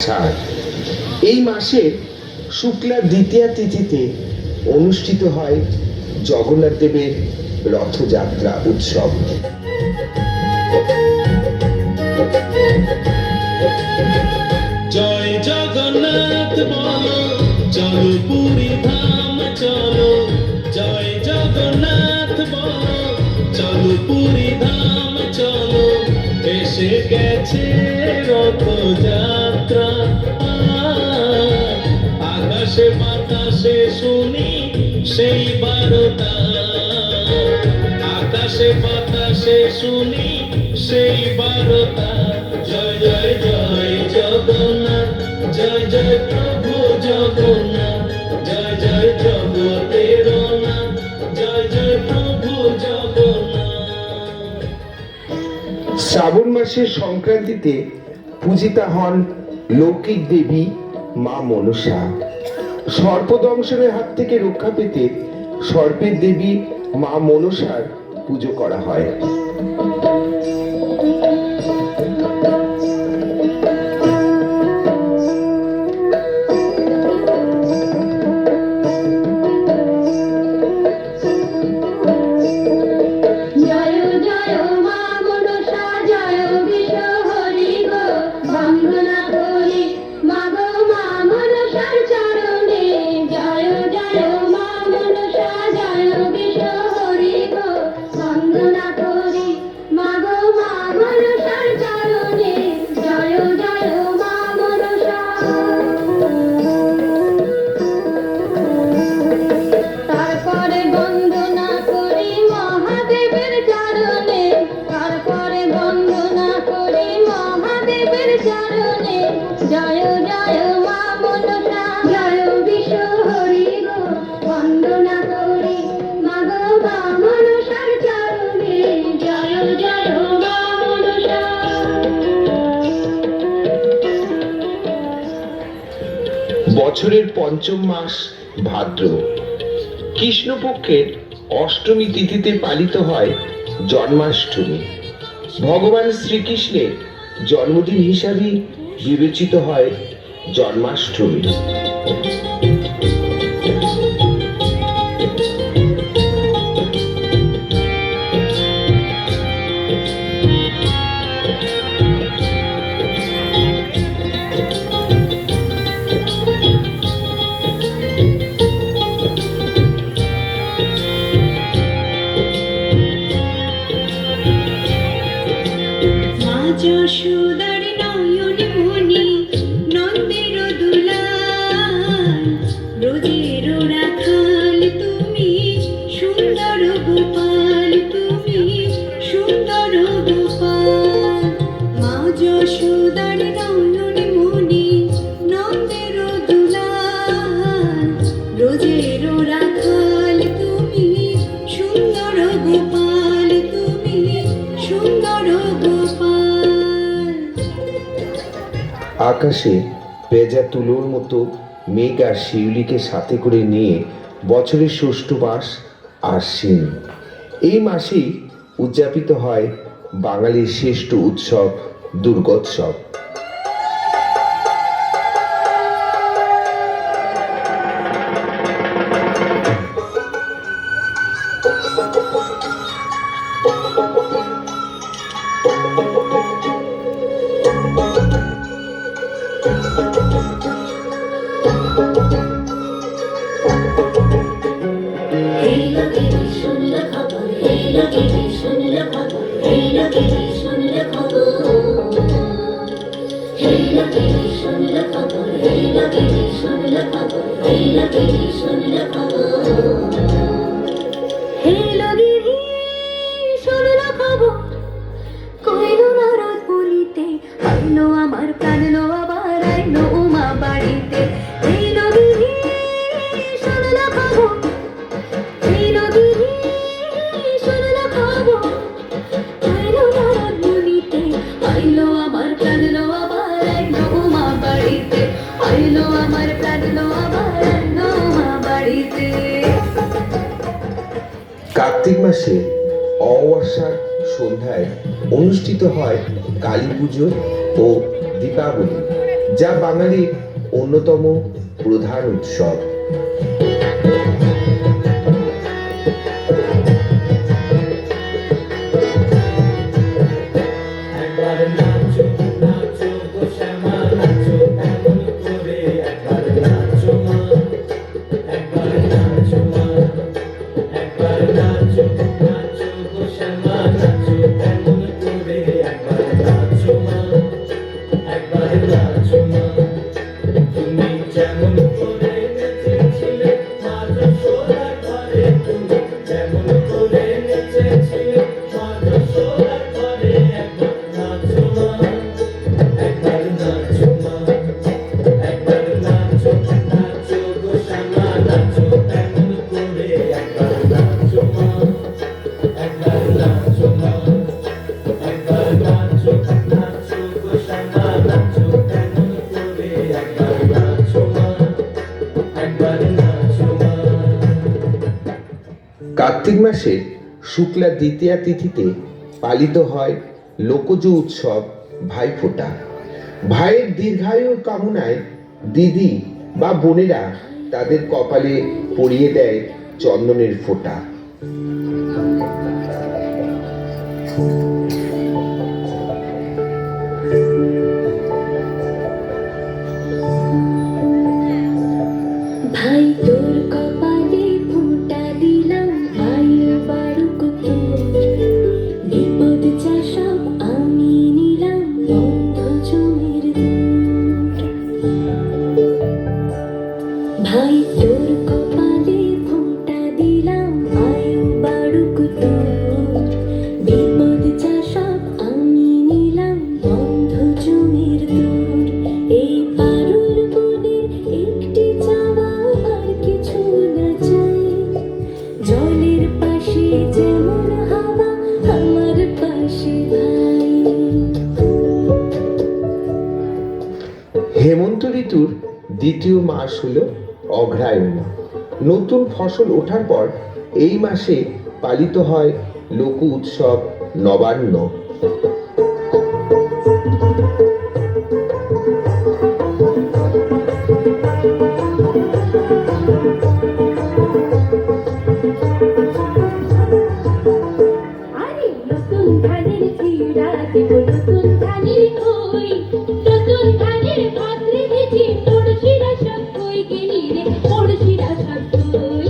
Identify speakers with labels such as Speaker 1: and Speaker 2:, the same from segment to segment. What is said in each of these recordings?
Speaker 1: ছাড়। এই মাসের শুক্লা দ্বিতীয়া তিথিতে অনুষ্ঠিত হয় জগন্নাথ দেবের রথযাত্রা উৎসব।
Speaker 2: জয় জগন্নাথ বলো, চলো পুরী ধাম চলো। জয় জগন্নাথ বলো, চলো পুরী ধাম চলো। এসে গেছে রথযাত্রা, আকাশে বাতাসে শুনি সেই বারতা। আকাশে বাতাসে শুনি সেই বারতা। জয় জয় জয় জগন্নাথ, জয় জয় প্রভু জগন্নাথ, জয় জয় জগতের নাথ, জয় জয় প্রভু জগন্নাথ।
Speaker 1: শ্রাবণ মাসের সংক্রান্তিতে পূজিতা হন লৌকিক দেবী মা মনসা। সর্পদংশনের হাত থেকে রক্ষা পেতে সর্পের দেবী মা মনসার পুজো করা হয়। বছরের পঞ্চম মাস ভাদ্র, কৃষ্ণপক্ষের অষ্টমী তিথিতে পালিত হয় জন্মাষ্টমী। ভগবান শ্রীকৃষ্ণের জন্মদিন হিসাবে বিবেচিত হয় জন্মাষ্টমী।
Speaker 3: যশোদার নয়ন মণি নন্দের দুলাল, রোজের রাখাল তুমি সুন্দর গোপাল, তুমি সুন্দর গোপাল। মা যশোদার নয়ন মণি নন্দের দুলাল, রোজের রাখাল তুমি সুন্দর গোপাল, তুমি সুন্দর গোপাল।
Speaker 1: আকাশে পেঁজা তুলোর মতো মেঘ আর শিউলিকে সাথে করে নিয়ে বছরের ষষ্ঠ মাস আশ্বিন। এই মাসেই উদযাপিত হয় বাঙালির শ্রেষ্ঠ উৎসব দুর্গোৎসব।
Speaker 3: আমার প্রাণ লো আবার আইলো উমা বাড়িতে। এই লগিরি শুনলা খবর, এই লগিরি শুনলা খবর, আইলো নারদ মুনিতে, আইলো আমার প্রাণ লো আবার আইলো উমা বাড়িতে, আইলো আমার প্রাণ লো আবার আইলো উমা বাড়িতে।
Speaker 1: কার্তিক মাসে অমাবস্যার সন্ধ্যায় অনুষ্ঠিত হয় কালী পুজো ও দীপাবলি, যা বাঙালির অন্যতম প্রধান উৎসব।
Speaker 2: একবার নাচো নাচো গো শ্যামা নাচো এমন করে একবার নাচো মা একবার নাচো মা একবার নাচো নাচো গো শ্যামা নাচো এমন করে একবার নাচো মা একবার নাচো মা তুমি যেমন করে নেচেছিলে মা যশোদার ঘরে তুমি যেমন করে নেচেছিলে মা যশোদার ঘরে একবার নাচো মা একবার নাচো মা একবার নাচো নাচো গো শ্যামা নাচো এমন করে একবার নাচো মা একবার নাচো মা একবার নাচো নাচো গো শ্যামা নাচো এমন করে একবার নাচো মা একবার নাচো মা।
Speaker 1: কার্তিক মাসের শুক্লা দ্বিতীয়া তিথিতে পালিত হয় লোকজ উৎসব ভাইফোঁটা। ভাইয়ের দীর্ঘায়ুর কামনায় দিদি বা বোনেরা তাদের কপালে পরিয়ে দেয় চন্দনের ফোঁটা।
Speaker 3: ভাই তোর কপালে ফোঁটা দিলাম, আয়ু বাড়ুক তোর, বিপদ যা সব আমি নিলাম, বন্ধ জমির দূর। ভাই তোর কপালে ফোঁটা দিলাম, আয়ু বাড়ুক তোর, বিপদ যা সব আমি নিলাম, বন্ধ জমির দূর। এই পারুর মনের একটি চাওয়া, আর কিছু না চাই, জলের পাশে যেমন হাওয়া, আমার পাশে ভাই।
Speaker 1: হেমন্ত ঋতুর দ্বিতীয় মাস হলো অগ্রহায়ণ। নতুন ফসল ওঠার পর এই মাসে পালিত হয় লোক উৎসব নবান্ন।
Speaker 3: আরে নতুন ধানের চিড়া দেব, নতুন ধানের খই, নতুন ধানের ভাত রেখেছি, পড়শিরা সব কই গেলি রে, পড়শিরা সব কই।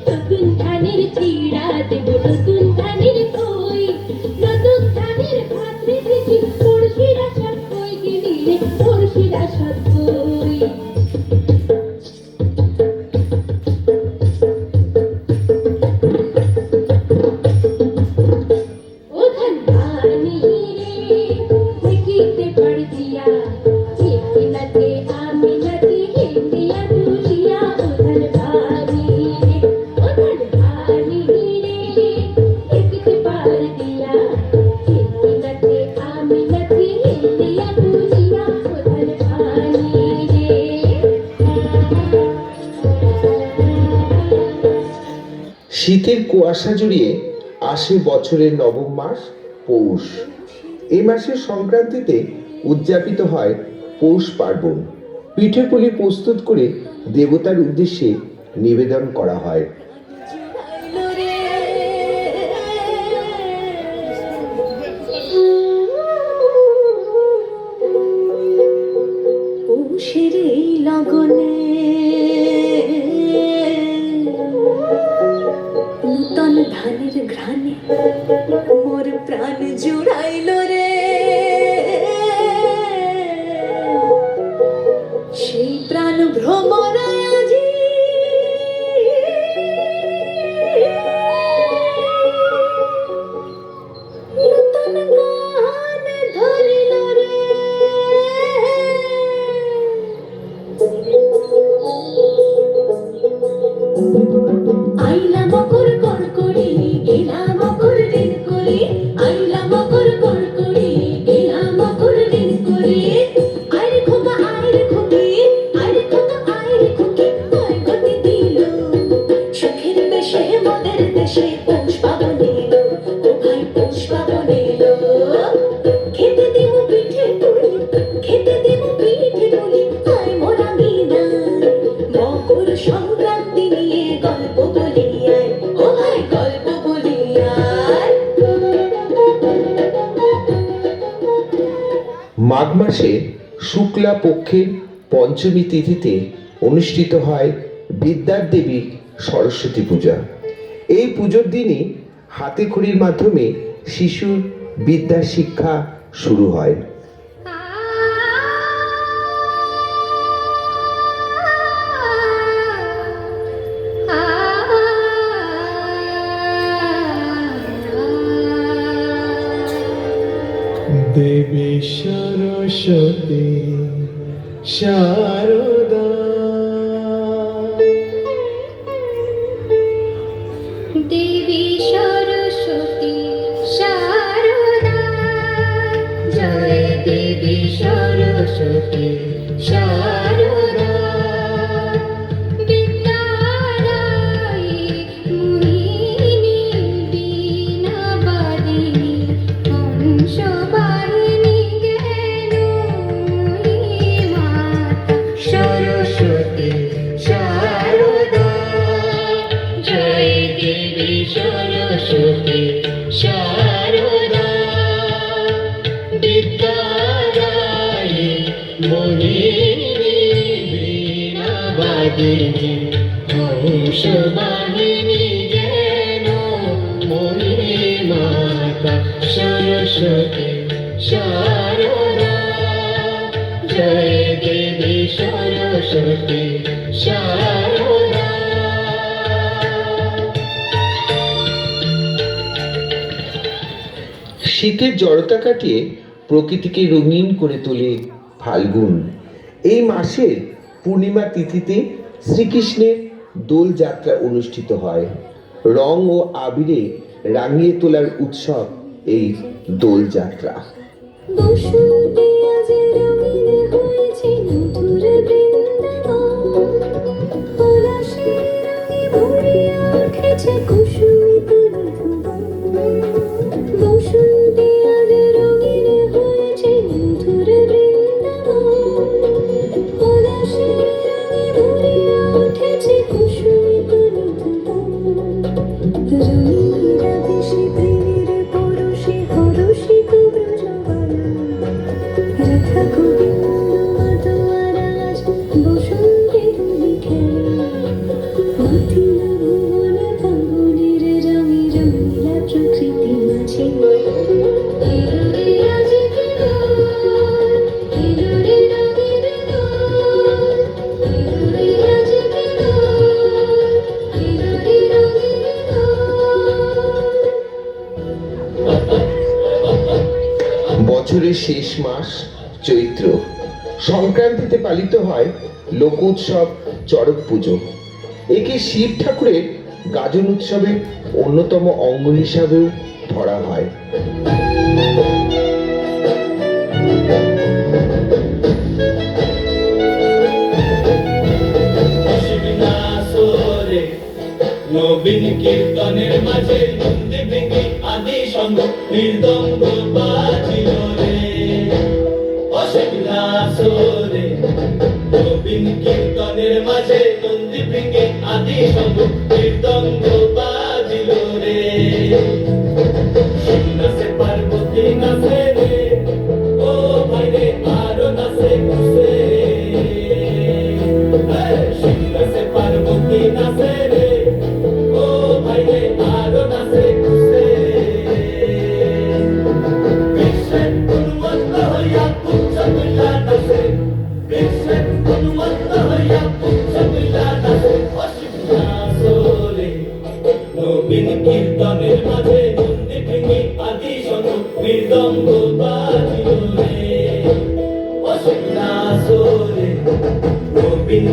Speaker 3: নতুন ধানের চিড়া দেব, নতুন ধানের খই, নতুন ধানের ভাত রেখেছি, পড়শিরা সব কই গেলি রে, পড়শিরা সব কই। ওধান পানি রে দেখিতে পারদিয়া, চিকনাতে আমি নাতে হিন্দিয়া তুলিয়া। ওধান পানি রে, ওধান পানি রে দেখিতে পারদিয়া, চিকনাতে আমি নাতে হিন্দিয়া তুলিয়া। ওধান পানি রে।
Speaker 1: শীতের কুয়াশা জড়িয়ে আসে বছরের নবম মাস পৌষ। এই মাসের সংক্রান্তিতে উদযাপিত হয় পৌষ পার্বণ। পিঠেপুলি প্রস্তুত করে দেবতার উদ্দেশ্যে নিবেদন করা হয়।
Speaker 3: পৌষের এই লগনে নূতন ধানের ঘ্রাণে মোর প্রাণ জুড়াইল রে। সেই প্রাণ ভ্রমরায় আজি নূতন গান ধরিল রে। আইলা মকর কড়কড়ি, গেলা মকর দিন করি, আইলা মকর কড়কড়ি।
Speaker 1: মাসে শুক্লা পক্ষের পঞ্চমী তিথিতে অনুষ্ঠিত হয় বিদ্যার দেবী সরস্বতী পূজা। এই পুজোর দিনই হাতে খড়ির মাধ্যমে শিশুর বিদ্যা শিক্ষা শুরু হয়।
Speaker 2: দেবী সরস্বতী শারদা,
Speaker 3: দেবী সরস্বতী শারদা, জয় দেবী সরস্বতী শারদা, বিদ্যাদায়ী মোহিনী বীণা বাদিনী হংসবাহিনী জ্ঞানময়ী মাতা সরস্বতী শারদা, জয় দেবী সরস্বতী শারদা, বিদ্যাদায়ী মোহিনী বীণা বাদিনী হংসবাহিনী জ্ঞানময়ী মাতা সরস্বতী শারদা, জয় দেবী সরস্বতী শারদা।
Speaker 1: শীতের জড়তা কাটিয়ে প্রকৃতিকে রঙিন করে তোলে ফাল্গুন। এই মাসের পূর্ণিমা তিথিতে শ্রীকৃষ্ণের দোল যাত্রা অনুষ্ঠিত হয়। রং ও আবিরে রাঙিয়ে তোলার উৎসব এই দোল যাত্রা।
Speaker 3: বসন্তে আজ রঙিন হয়েছে মধুর বৃন্দাবন, পলাশের রঙে ভরিয়া উঠেছে কুসুমিত ভুবন। বসন্তে আজ রঙিন হয়েছে মধুর বৃন্দাবন, পলাশের রঙে ভরিয়া উঠেছে কুসুমিত ভুবন। রঙিরা ভেসে প্রেমের পরশে হরষিত ব্রজবালা, রাধা গোবিন্দ মাতোয়ার আজ বসন্তের হোলি খেলা। মাতিল ভুবন ফাল্গুনের রঙে রঙিলা প্রকৃতি মাঝে, এলো রে আজ কি দোল, এলো রে রঙের দোল, এলো রে আজ কি দোল, এলো রে রঙের দোল।
Speaker 1: বছরের শেষ মাস চৈত্র সংক্রান্তিতে পালিত হয় লোকোৎসব চড়ক পুজো। একে শিব ঠাকুরের গাজন উৎসবের অন্যতম অঙ্গ হিসাবেও ধরা হয়।
Speaker 2: অশিবনাসরে নবীন কীর্তনের মাঝে নন্দী ভেঙে আদি সঙ্গ মৃদঙ্গ বাজিল রে। অশিবনাসরে নবীন কীর্তনের মাঝে নন্দী ভেঙে আদি সঙ্গ মৃদঙ্গ বাজিল রে। শিব নাচে পার্বতী নাচে রে, ও ভাই রে আরো নাচে খুশে রে। শিব নাচে পার্বতী নাচে রে, ও ভাই রে আরো নাচে খুশে রে। বিশ্বের উন্মত্ত হইয়া পুচ্ছ তুইলা নাচে, বিশ্বের উন্মত্ত হইয়া পুচ্ছ তুইলা নাচে। অশিব নাচরে নবীন কীর্তনের মাঝে নন্দী ভেঙে আদি শোনো মৃদঙ্গ বাজিল রে। অশিব নাচরে নবীন